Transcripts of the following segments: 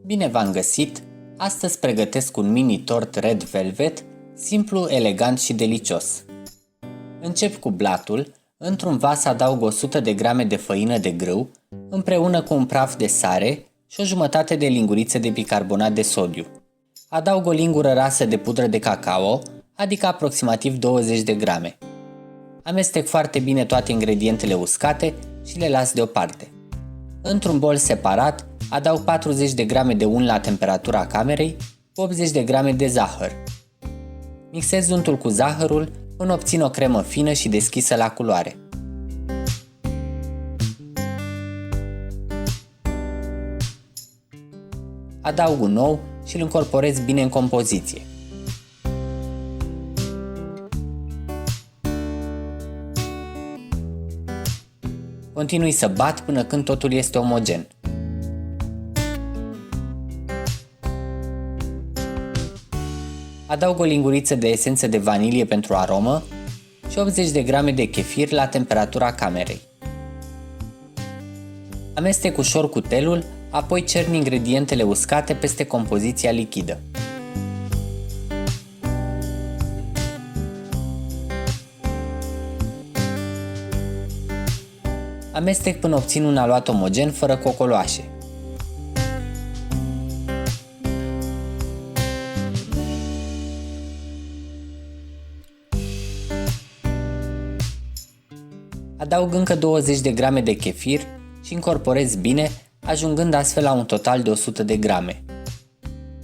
Bine v-am găsit! Astăzi pregătesc un mini tort red velvet, simplu, elegant și delicios. Încep cu blatul. Într-un vas adaug 100 de grame de făină de grâu, împreună cu un praf de sare și o jumătate de linguriță de bicarbonat de sodiu. Adaug o lingură rasă de pudră de cacao, adică aproximativ 20 de grame. Amestec foarte bine toate ingredientele uscate și le las deoparte. Într-un bol separat, adaug 40 de grame de unt la temperatura camerei cu 80 de grame de zahăr. Mixez untul cu zahărul până obțin o cremă fină și deschisă la culoare. Adaug un ou și îl încorporez bine în compoziție. Continui să bat până când totul este omogen. Adaug o linguriță de esență de vanilie pentru aromă și 80 de grame de chefir la temperatura camerei. Amestec ușor cutelul, apoi cern ingredientele uscate peste compoziția lichidă. Amestec până obțin un aluat omogen fără cocoloașe. Adaug încă 20 de grame de chefir și incorporez bine, ajungând astfel la un total de 100 de grame.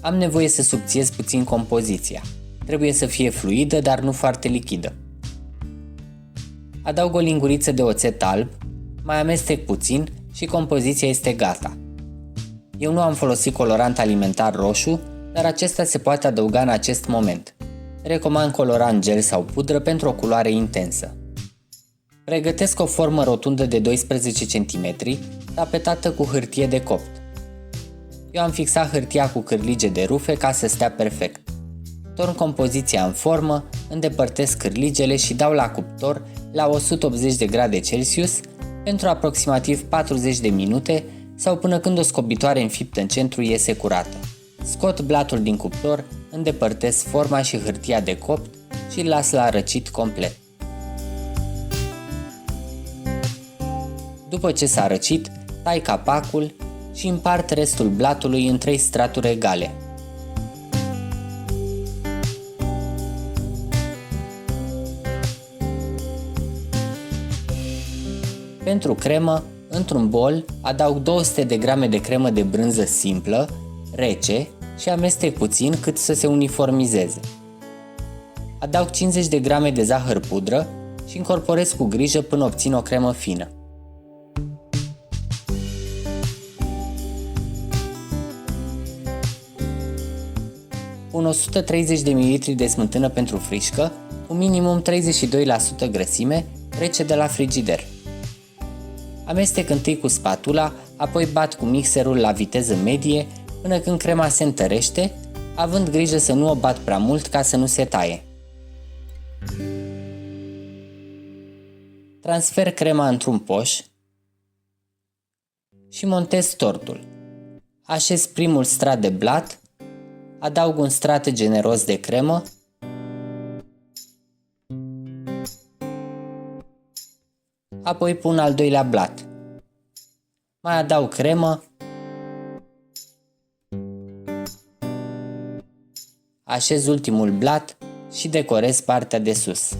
Am nevoie să subțiez puțin compoziția. Trebuie să fie fluidă, dar nu foarte lichidă. Adaug o linguriță de oțet alb, mai amestec puțin și compoziția este gata. Eu nu am folosit colorant alimentar roșu, dar acesta se poate adăuga în acest moment. Recomand colorant gel sau pudră pentru o culoare intensă. Pregătesc o formă rotundă de 12 cm, tapetată cu hârtie de copt. Eu am fixat hârtia cu cârlige de rufe ca să stea perfect. Torn compoziția în formă, îndepărtez cârligele și dau la cuptor la 180 de grade Celsius pentru aproximativ 40 de minute sau până când o scobitoare înfiptă în centru iese curată. Scot blatul din cuptor, îndepărtez forma și hârtia de copt și îl las la răcit complet. După ce s-a răcit, tai capacul și împart restul blatului în 3 straturi egale. Pentru cremă, într-un bol, adaug 200 de grame de cremă de brânză simplă, rece și amestec puțin cât să se uniformizeze. Adaug 50 de grame de zahăr pudră și incorporez cu grijă până obțin o cremă fină. Pun 130 de ml de smântână pentru frișcă, cu minimum 32% grăsime, rece de la frigider. Amestec întâi cu spatula, apoi bat cu mixerul la viteză medie până când crema se întărește, având grijă să nu o bat prea mult ca să nu se taie. Transfer crema într-un poș și montez tortul. Așez primul strat de blat, adaug un strat generos de cremă, apoi pun al doilea blat. Mai adaug cremă, așez ultimul blat și decorez partea de sus.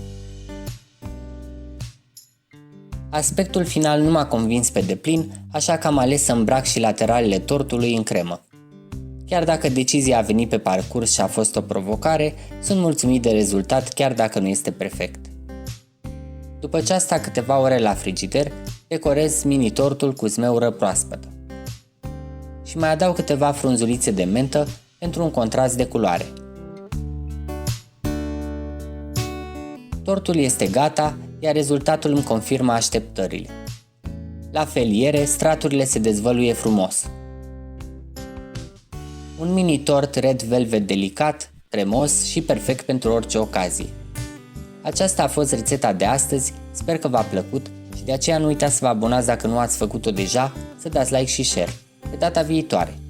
Aspectul final nu m-a convins pe deplin, așa că am ales să îmbrac și lateralele tortului în cremă. Chiar dacă decizia a venit pe parcurs și a fost o provocare, sunt mulțumit de rezultat chiar dacă nu este perfect. După ce a stat câteva ore la frigider, decorez mini-tortul cu zmeură proaspătă. Și mai adaug câteva frunzulițe de mentă pentru un contrast de culoare. Tortul este gata, iar rezultatul îmi confirmă așteptările. La feliere, straturile se dezvăluie frumos. Un mini tort red velvet delicat, cremos și perfect pentru orice ocazie. Aceasta a fost rețeta de astăzi, sper că v-a plăcut și de aceea nu uitați să vă abonați dacă nu ați făcut-o deja, să dați like și share. Pe data viitoare!